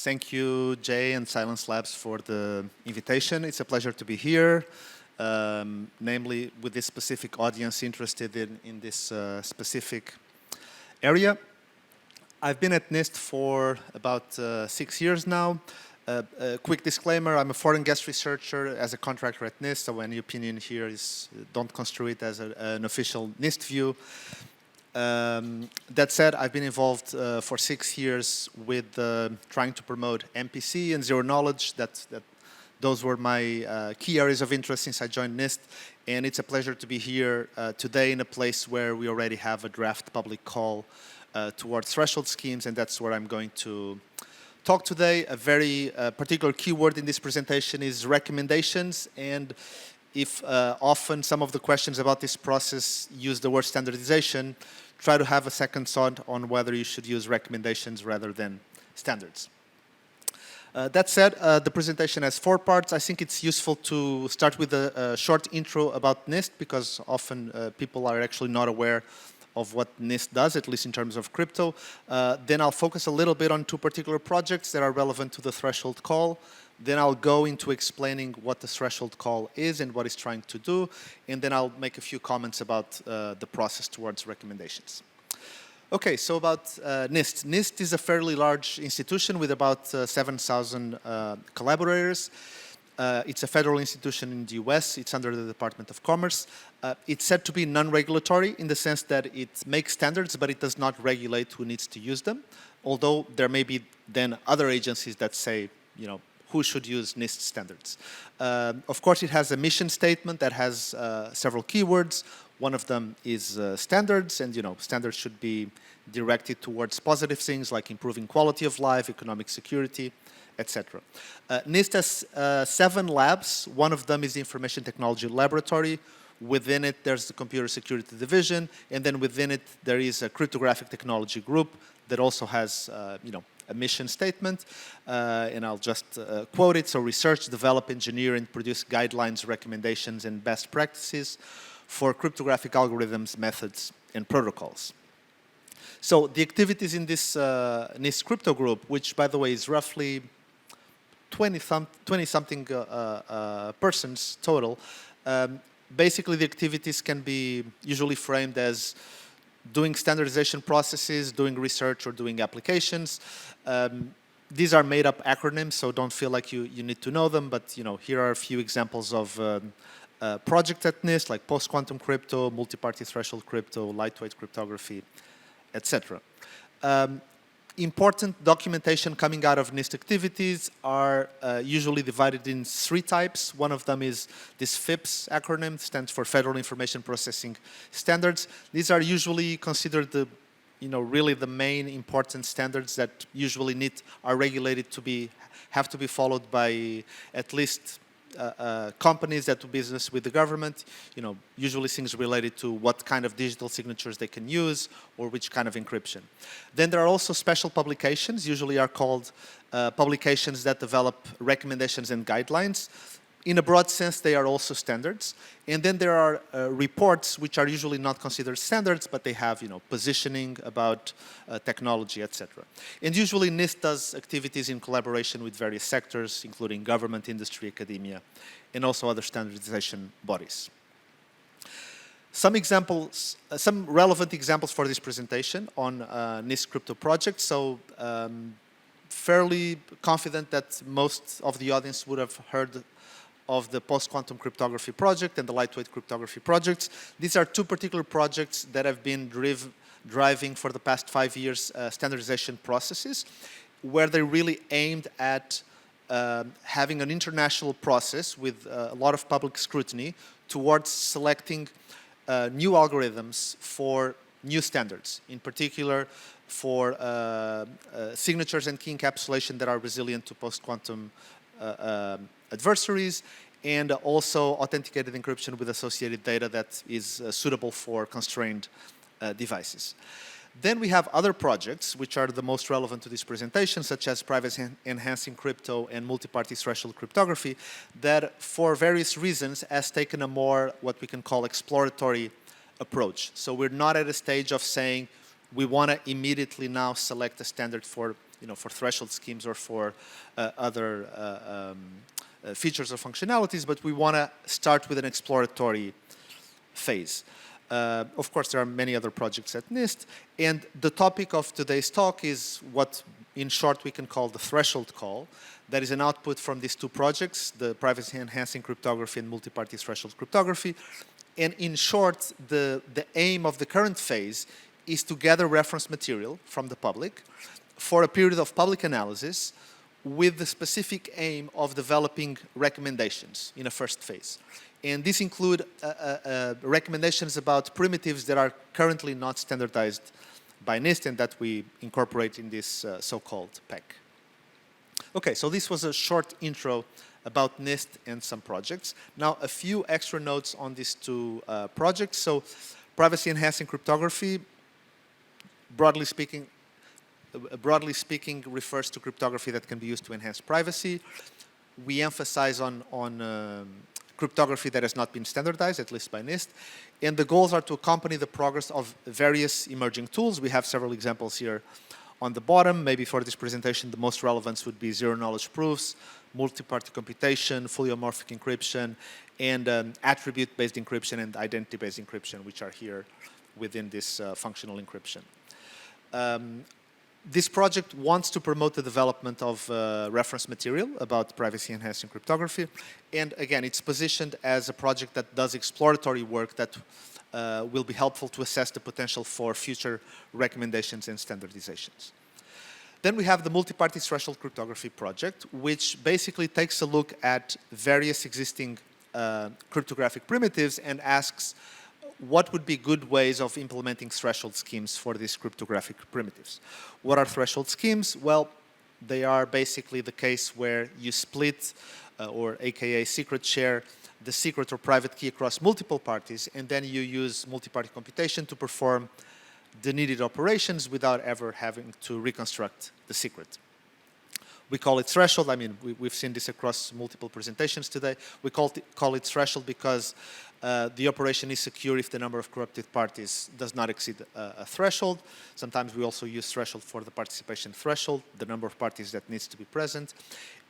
Thank you, Jay and Silence Labs, for the invitation. It's a pleasure to be here, namely with this specific audience interested in this specific area. I've been at NIST for about 6 years now. A quick disclaimer, I'm a foreign guest researcher as a contractor at NIST, so any opinion here is, don't construe it as an official NIST view. That said, I've been involved for 6 years with trying to promote MPC and zero knowledge. Those were my key areas of interest since I joined NIST, and it's a pleasure to be here today in a place where we already have a draft public call towards threshold schemes, and that's where I'm going to talk today. A very particular keyword in this presentation is recommendations, and if often some of the questions about this process use the word standardization, try to have a second thought on whether you should use recommendations rather than standards. That said, the presentation has 4 parts. I think it's useful to start with a short intro about NIST, because often people are actually not aware of what NIST does, at least in terms of crypto. Then I'll focus a little bit on 2 particular projects that are relevant to the threshold call. Then I'll go into explaining what the threshold call is and what it's trying to do. And then I'll make a few comments about the process towards recommendations. Okay, so about NIST. NIST is a fairly large institution with about 7,000 collaborators. It's a federal institution in the US. It's under the Department of Commerce. It's said to be non-regulatory in the sense that it makes standards, but it does not regulate who needs to use them. Although there may be then other agencies that say, you know, who should use NIST standards. Of course, it has a mission statement that has several keywords. One of them is standards, and standards should be directed towards positive things like improving quality of life, economic security, etc. NIST has 7 labs. One of them is the Information Technology Laboratory. Within it, there's the Computer Security Division, and then within it, there is a Cryptographic Technology Group that also has, a mission statement, and I'll just quote it. So research, develop, engineer, and produce guidelines, recommendations, and best practices for cryptographic algorithms, methods, and protocols. So the activities in this NIST crypto group, which by the way is roughly 20-something persons total, basically the activities can be usually framed as doing standardization processes, doing research, or doing applications. These are made-up acronyms, so don't feel like you need to know them, but here are a few examples of projects at NIST, like post-quantum crypto, multi-party threshold crypto, lightweight cryptography, etc. Important documentation coming out of NIST activities are usually divided in 3 types. One of them is this FIPS acronym, stands for Federal Information Processing Standards. These are usually considered the, really the main important standards that usually are regulated to have to be followed by at least companies that do business with the government, usually things related to what kind of digital signatures they can use or which kind of encryption. Then there are also special publications, usually are called publications that develop recommendations and guidelines. In a broad sense, they are also standards. And then there are reports which are usually not considered standards, but they have, positioning about technology, etc. And usually NIST does activities in collaboration with various sectors, including government, industry, academia, and also other standardization bodies. Some examples, some relevant examples for this presentation on NIST crypto projects. So fairly confident that most of the audience would have heard of the post-quantum cryptography project and the lightweight cryptography projects. These are 2 particular projects that have been driving for the past 5 years standardization processes, where they really aimed at having an international process with a lot of public scrutiny towards selecting new algorithms for new standards, in particular for signatures and key encapsulation that are resilient to post-quantum adversaries, and also authenticated encryption with associated data that is suitable for constrained devices. Then we have other projects which are the most relevant to this presentation, such as privacy-enhancing crypto and multi-party threshold cryptography, that for various reasons has taken a more, what we can call, exploratory approach. So we're not at a stage of saying we want to immediately now select a standard for for threshold schemes or for other features or functionalities, but we want to start with an exploratory phase. Of course, there are many other projects at NIST, and the topic of today's talk is what, in short, we can call the threshold call. That is an output from these two projects, the privacy-enhancing cryptography and multi-party threshold cryptography. And in short, the aim of the current phase is to gather reference material from the public for a period of public analysis with the specific aim of developing recommendations in a first phase. And these include recommendations about primitives that are currently not standardized by NIST and that we incorporate in this so-called PEC. Okay, so this was a short intro about NIST and some projects. Now, a few extra notes on these two projects. So, privacy-enhancing cryptography, broadly speaking, refers to cryptography that can be used to enhance privacy. We emphasize on cryptography that has not been standardized, at least by NIST. And the goals are to accompany the progress of various emerging tools. We have several examples here on the bottom. Maybe for this presentation, the most relevant would be zero-knowledge proofs, multi-party computation, fully homomorphic encryption, and attribute-based encryption and identity-based encryption, which are here within this functional encryption. This project wants to promote the development of reference material about privacy-enhancing cryptography. And again, it's positioned as a project that does exploratory work that will be helpful to assess the potential for future recommendations and standardizations. Then we have the multi-party threshold cryptography project, which basically takes a look at various existing cryptographic primitives and asks what would be good ways of implementing threshold schemes for these cryptographic primitives. What are threshold schemes? Well, they are basically the case where you split, or AKA secret share, the secret or private key across multiple parties, and then you use multi-party computation to perform the needed operations without ever having to reconstruct the secret. We call it threshold. I mean, we've seen this across multiple presentations today. We call it threshold because the operation is secure if the number of corrupted parties does not exceed a threshold. Sometimes we also use threshold for the participation threshold, the number of parties that needs to be present.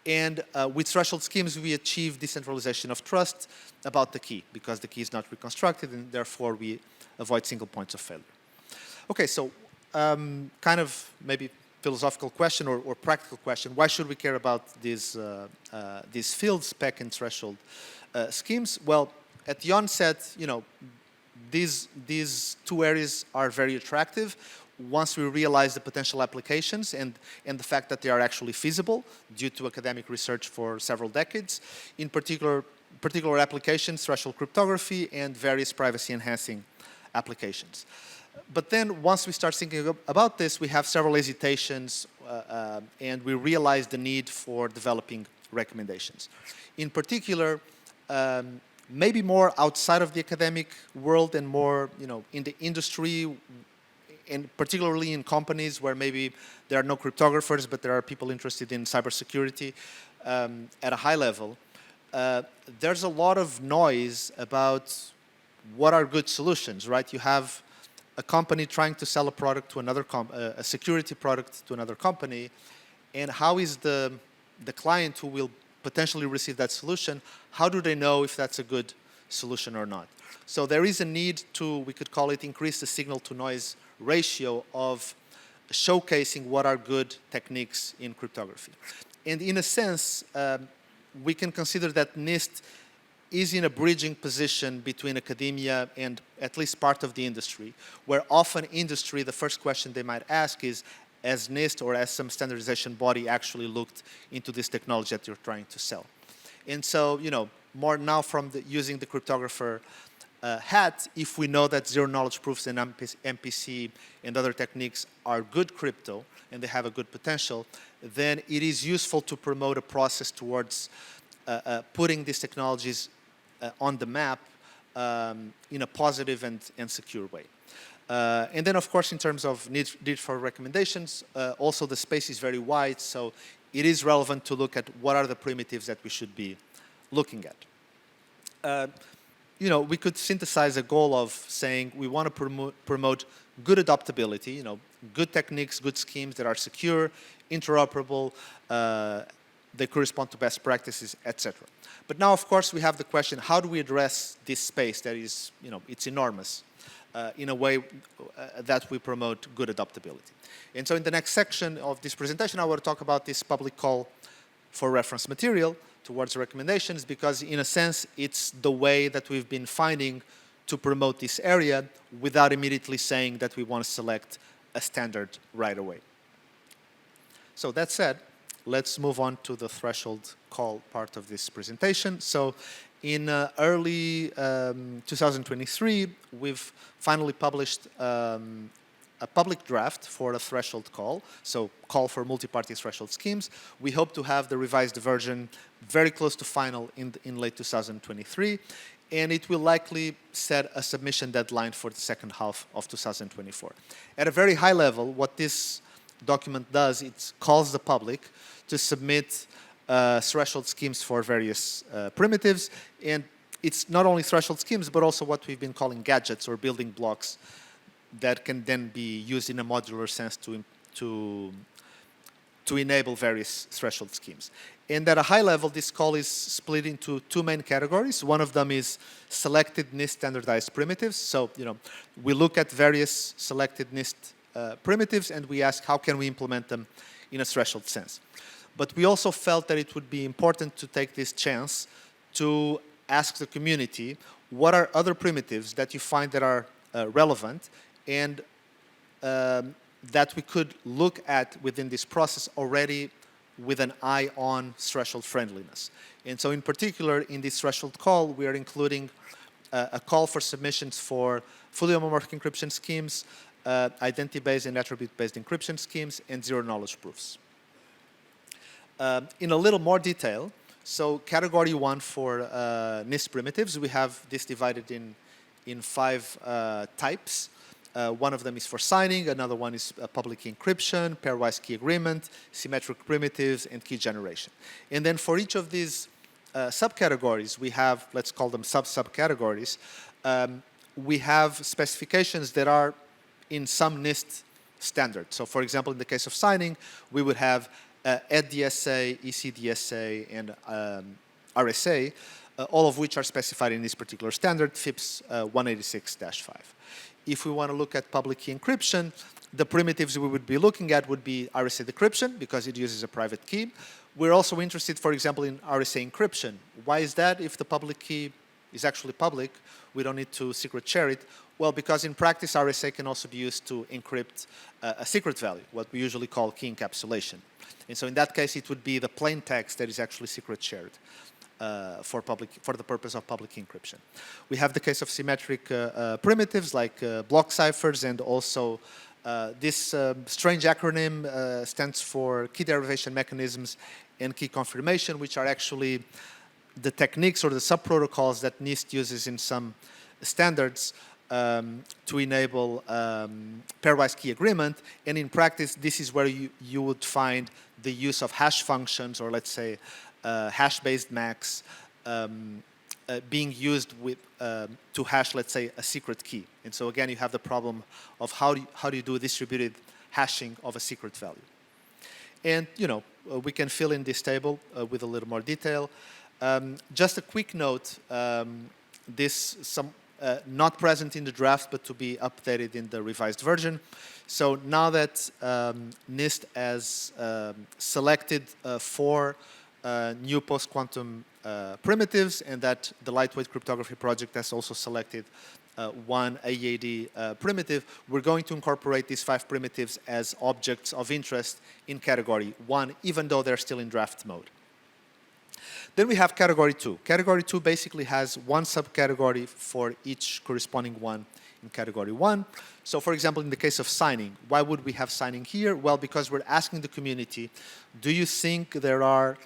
And with threshold schemes, we achieve decentralization of trust about the key, because the key is not reconstructed, and therefore we avoid single points of failure. Okay, so kind of maybe philosophical question or practical question: why should we care about these fields, PEC and threshold schemes? Well, at the onset, these two areas are very attractive once we realize the potential applications and the fact that they are actually feasible due to academic research for several decades. In particular applications, threshold cryptography and various privacy-enhancing applications. But then once we start thinking about this, we have several hesitations and we realize the need for developing recommendations. In particular, maybe more outside of the academic world and more, in the industry, and particularly in companies where maybe there are no cryptographers, but there are people interested in cybersecurity at a high level. There's a lot of noise about what are good solutions, right? You have a company trying to sell a product to another a security product to another company, and how is the client who will potentially receive that solution, how do they know if that's a good solution or not? So there is a need to, we could call it, increase the signal-to-noise ratio of showcasing what are good techniques in cryptography. And in a sense, we can consider that NIST is in a bridging position between academia and at least part of the industry, where often industry, the first question they might ask is, has NIST or has some standardization body actually looked into this technology that you're trying to sell? And so, more now from using the cryptographer hat, if we know that zero-knowledge proofs and MPC and other techniques are good crypto and they have a good potential, then it is useful to promote a process towards putting these technologies on the map in a positive and secure way. And then, of course, in terms of need for recommendations, also the space is very wide, so it is relevant to look at what are the primitives that we should be looking at. We could synthesize a goal of saying we want to promote good adaptability, good techniques, good schemes that are secure, interoperable, they correspond to best practices, etc. But now, of course, we have the question, how do we address this space that is, it's enormous, in a way that we promote good adaptability? And so in the next section of this presentation, I want to talk about this public call for reference material towards recommendations, because in a sense, it's the way that we've been finding to promote this area without immediately saying that we want to select a standard right away. So that said, let's move on to the threshold call part of this presentation. So in early 2023, we've finally published a public draft for a threshold call, so call for multi-party threshold schemes. We hope to have the revised version very close to final in late 2023, and it will likely set a submission deadline for the second half of 2024. At a very high level, what this document does, it calls the public to submit threshold schemes for various primitives, and it's not only threshold schemes, but also what we've been calling gadgets or building blocks that can then be used in a modular sense to enable various threshold schemes. And at a high level, this call is split into two main categories. One of them is selected NIST standardized primitives. So, we look at various selected NIST primitives and we ask how can we implement them in a threshold sense. But we also felt that it would be important to take this chance to ask the community what are other primitives that you find that are relevant and that we could look at within this process already with an eye on threshold friendliness. And so in particular, in this threshold call, we are including a call for submissions for fully homomorphic encryption schemes, identity-based and attribute-based encryption schemes, and zero-knowledge proofs. In a little more detail, so category 1 for NIST primitives, we have this divided in 5 types. One of them is for signing, another one is public key encryption, pairwise key agreement, symmetric primitives, and key generation. And then for each of these subcategories, we have, let's call them subcategories, we have specifications that are in some NIST standard. So for example, in the case of signing, we would have EDDSA, ECDSA, and RSA, all of which are specified in this particular standard, FIPS 186-5. If we want to look at public key encryption, the primitives we would be looking at would be RSA decryption, because it uses a private key. We're also interested, for example, in RSA encryption. Why is that? If the public key is actually public, we don't need to secret share it. Well, because in practice, RSA can also be used to encrypt a secret value, what we usually call key encapsulation. And so in that case, it would be the plain text that is actually secret shared for the purpose of public key encryption. We have the case of symmetric primitives like block ciphers, and also this strange acronym stands for key derivation mechanisms and key confirmation, which are actually the techniques or the sub-protocols that NIST uses in some standards to enable pairwise key agreement. And in practice, this is where you would find the use of hash functions, or let's say hash-based MACs, being used with, to hash, let's say, a secret key. And so again, you have the problem of how do you do distributed hashing of a secret value. And we can fill in this table with a little more detail. Just a quick note, not present in the draft, but to be updated in the revised version. So now that NIST has selected 4 new post-quantum primitives, and that the Lightweight Cryptography Project has also selected 1 AED primitive, we're going to incorporate these 5 primitives as objects of interest in category 1, even though they're still in draft mode. Then we have category 2. Category 2 basically has 1 subcategory for each corresponding one in category 1. So for example, in the case of signing, why would we have signing here? Well, because we're asking the community, do you think there are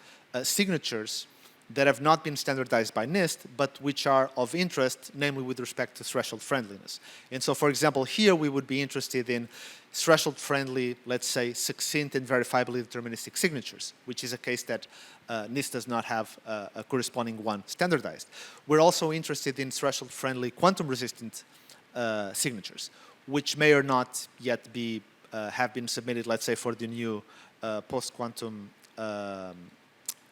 signatures that have not been standardized by NIST, but which are of interest, namely with respect to threshold friendliness? And so, for example, here we would be interested in threshold-friendly, let's say, succinct and verifiably deterministic signatures, which is a case that NIST does not have a corresponding one standardized. We're also interested in threshold-friendly quantum-resistant signatures, which may or not yet be have been submitted, let's say, for the new post-quantum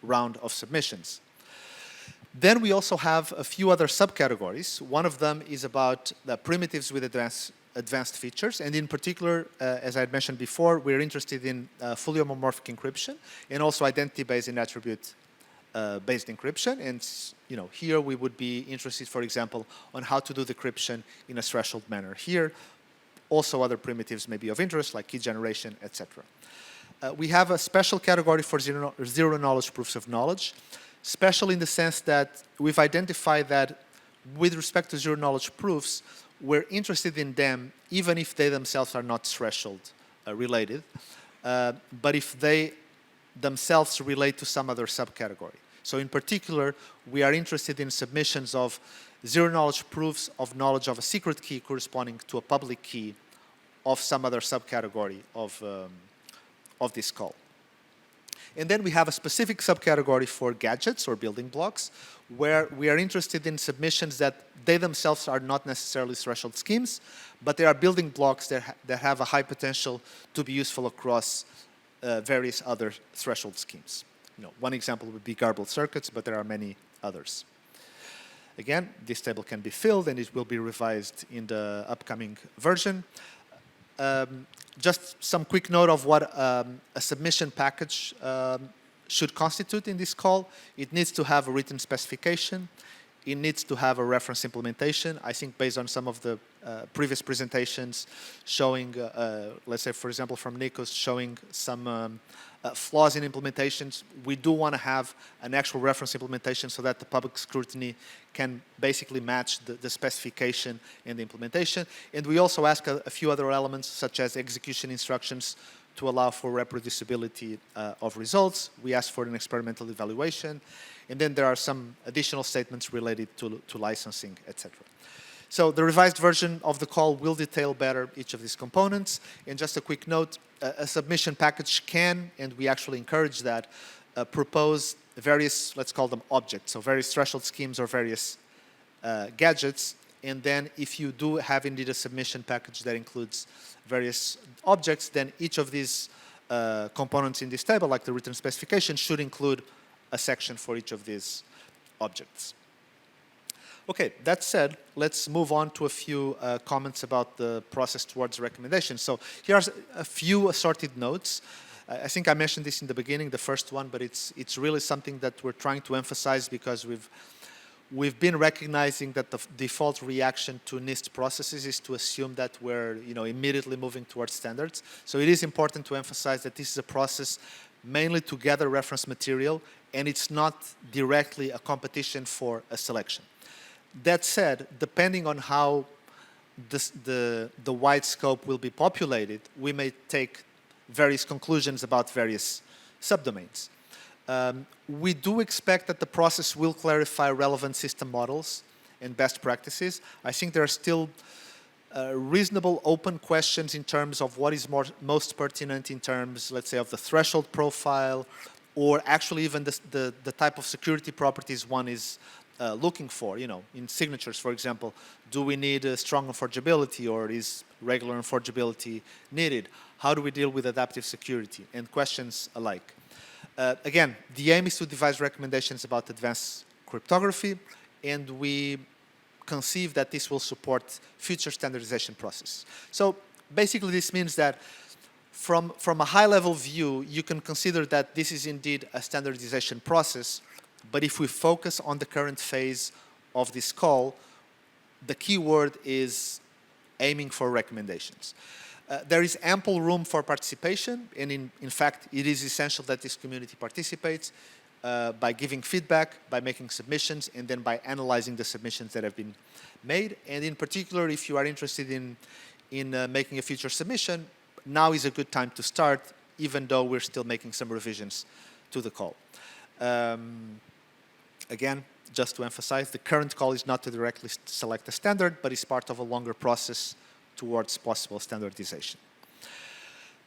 round of submissions. Then we also have a few other subcategories. One of them is about the primitives with advanced features, and in particular, as I had mentioned before, we're interested in fully homomorphic encryption and also identity-based and attribute-based encryption. And here we would be interested, for example, on how to do decryption in a threshold manner. Here, also other primitives may be of interest, like key generation, etc. We have a special category for zero-knowledge proofs of knowledge, special in the sense that we've identified that with respect to zero-knowledge proofs, we're interested in them even if they themselves are not threshold related, but if they themselves relate to some other subcategory. So in particular, we are interested in submissions of zero-knowledge proofs of knowledge of a secret key corresponding to a public key of some other subcategory of this call. And then we have a specific subcategory for gadgets or building blocks, where we are interested in submissions that they themselves are not necessarily threshold schemes, but they are building blocks that have a high potential to be useful across various other threshold schemes. One example would be garbled circuits, but there are many others. Again, this table can be filled and it will be revised in the upcoming version. Just some quick note of what a submission package should constitute in this call. It needs to have a written specification. It needs to have a reference implementation. I think based on some of the previous presentations showing, let's say, for example, from Nikos, showing some flaws in implementations, we do want to have an actual reference implementation so that the public scrutiny can basically match the specification and the implementation. And we also ask a few other elements, such as execution instructions to allow for reproducibility of results. We ask for an experimental evaluation. And then there are some additional statements related to licensing, etc. So the revised version of the call will detail better each of these components. And just a quick note, a submission package can, and we actually encourage that, propose various, let's call them objects, so various threshold schemes or various gadgets. And then if you do have indeed a submission package that includes various objects, then each of these components in this table, like the written specification, should include a section for each of these objects. Okay, that said, let's move on to a few comments about the process towards recommendations. So here are a few assorted notes. I think I mentioned this in the beginning, the first one, but it's really something that we're trying to emphasize because we've been recognizing that the default reaction to NIST processes is to assume that we're immediately moving towards standards. So it is important to emphasize that this is a process mainly to gather reference material, and it's not directly a competition for a selection. That said, depending on how the wide scope will be populated, we may take various conclusions about various subdomains. We do expect that the process will clarify relevant system models and best practices. I think there are still reasonable open questions in terms of what is most pertinent in terms, let's say, of the threshold profile, or actually even the type of security properties one is looking for. In signatures, for example, do we need a strong unforgeability, or is regular unforgeability needed? How do we deal with adaptive security? And questions alike. Again, the aim is to devise recommendations about advanced cryptography, and we conceive that this will support future standardization process. So basically this means that from a high-level view, you can consider that this is indeed a standardization process, but if we focus on the current phase of this call, the key word is aiming for recommendations. There is ample room for participation, and in fact, it is essential that this community participates by giving feedback, by making submissions, and then by analyzing the submissions that have been made. And in particular, if you are interested in making a future submission, now is a good time to start, even though we're still making some revisions to the call. Again, just to emphasize, the current call is not to directly select a standard, but is part of a longer process towards possible standardization.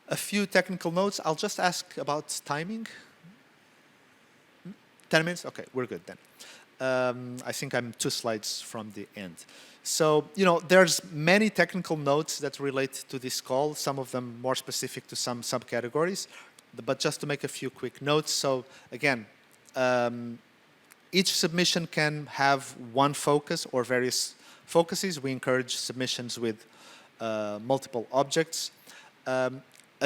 A few technical notes. I'll just ask about timing. 10 minutes? Okay, we're good then. I think I'm 2 slides from the end. So, there's many technical notes that relate to this call, some of them more specific to some subcategories, but just to make a few quick notes. So, again, each submission can have one focus or various focuses. We encourage submissions with multiple objects. A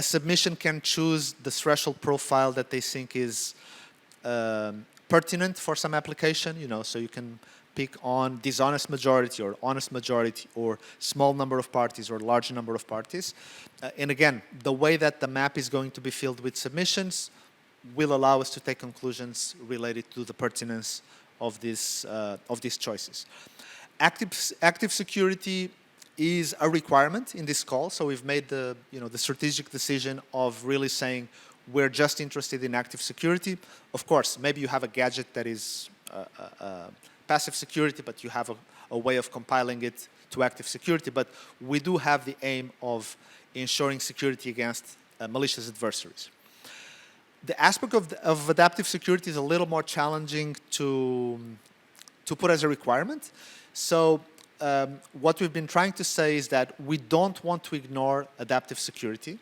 submission can choose the threshold profile that they think is pertinent for some application, so you can pick on dishonest majority or honest majority or small number of parties or large number of parties. And again, the way that the map is going to be filled with submissions will allow us to take conclusions related to the pertinence of these choices. Active security is a requirement in this call, so we've made the strategic decision of really saying we're just interested in active security. Of course, maybe you have a gadget that is passive security, but you have a way of compiling it to active security. But we do have the aim of ensuring security against malicious adversaries. The aspect of adaptive security is a little more challenging to put as a requirement. So what we've been trying to say is that we don't want to ignore adaptive security.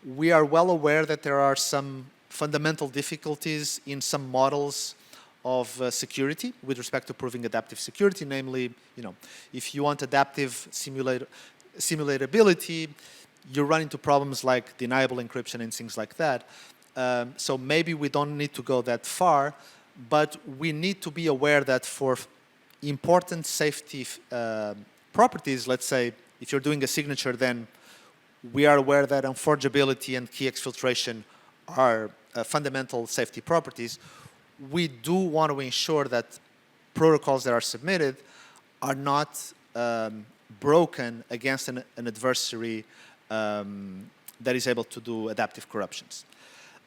We are well aware that there are some fundamental difficulties in some models of security with respect to proving adaptive security, namely, if you want adaptive simulatability, you run into problems like deniable encryption and things like that. So maybe we don't need to go that far, but we need to be aware that for important safety properties, let's say, if you're doing a signature, then we are aware that unforgeability and key exfiltration are fundamental safety properties. We do want to ensure that protocols that are submitted are not broken against an adversary that is able to do adaptive corruptions.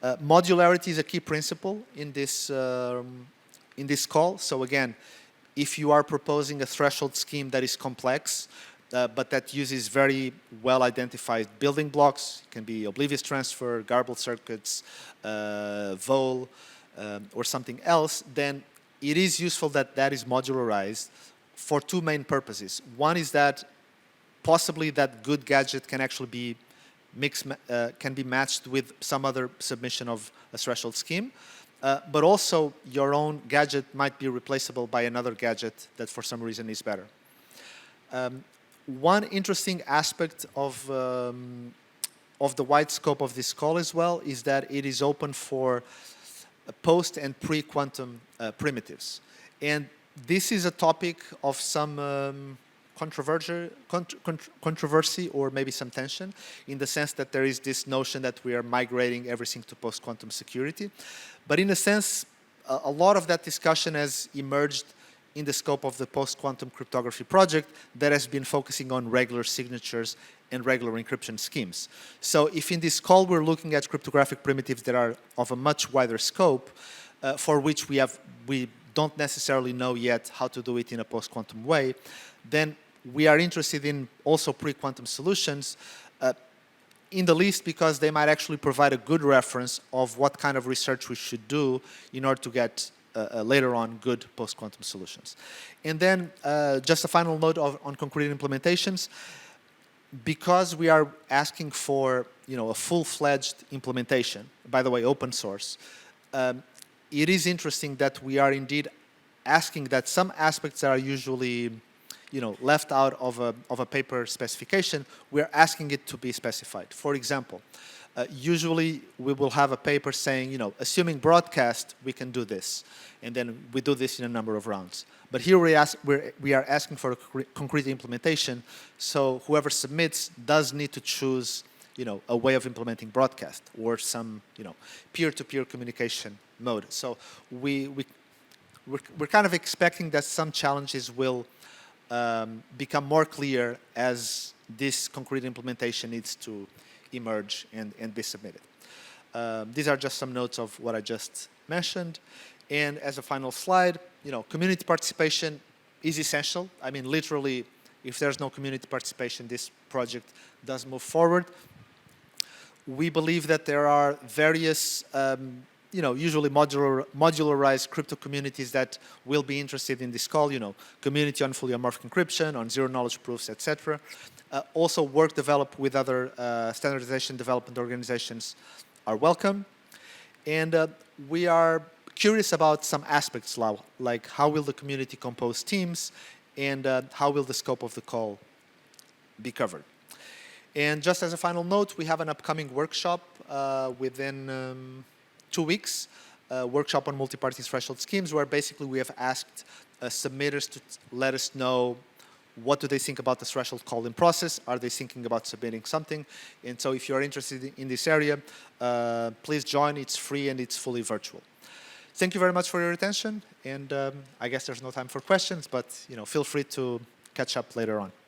Modularity is a key principle in this call. So again, if you are proposing a threshold scheme that is complex, but that uses very well-identified building blocks, it can be oblivious transfer, garbled circuits, vol, or something else, then it is useful that that is modularized for 2 main purposes. One is that possibly that good gadget can actually be can be matched with some other submission of a threshold scheme, but also your own gadget might be replaceable by another gadget that for some reason is better. One interesting aspect of the wide scope of this call as well is that it is open for post and pre-quantum primitives. And this is a topic of some controversy or maybe some tension, in the sense that there is this notion that we are migrating everything to post-quantum security. But in a sense, a lot of that discussion has emerged in the scope of the post-quantum cryptography project that has been focusing on regular signatures and regular encryption schemes. So if in this call we're looking at cryptographic primitives that are of a much wider scope, for which we don't necessarily know yet how to do it in a post-quantum way, then we are interested in also pre-quantum solutions, in the least because they might actually provide a good reference of what kind of research we should do in order to get later on good post-quantum solutions. And then just a final note on concrete implementations. Because we are asking for a full-fledged implementation, by the way, open source, it is interesting that we are indeed asking that some aspects that are usually left out of a paper specification, we're asking it to be specified. For example, usually we will have a paper saying, assuming broadcast, we can do this. And then we do this in a number of rounds. But here we are asking for a concrete implementation, so whoever submits does need to choose a way of implementing broadcast or some peer-to-peer communication mode. So we're kind of expecting that some challenges will become more clear as this concrete implementation needs to emerge and be submitted. These are just some notes of what I just mentioned. And as a final slide, community participation is essential. I mean, literally, if there's no community participation, this project does move forward. We believe that there are various usually modularized crypto communities that will be interested in this call, community on fully homomorphic encryption, on zero-knowledge proofs, etc. Also, work developed with other standardization development organizations are welcome. And we are curious about some aspects, like how will the community compose teams, and how will the scope of the call be covered. And just as a final note, we have an upcoming workshop within 2 weeks, workshop on multi-party threshold schemes, where basically we have asked submitters to let us know what do they think about the threshold calling process. Are they thinking about submitting something? And so if you're interested in this area, please join. It's free and it's fully virtual. Thank you very much for your attention. And I guess there's no time for questions, but feel free to catch up later on.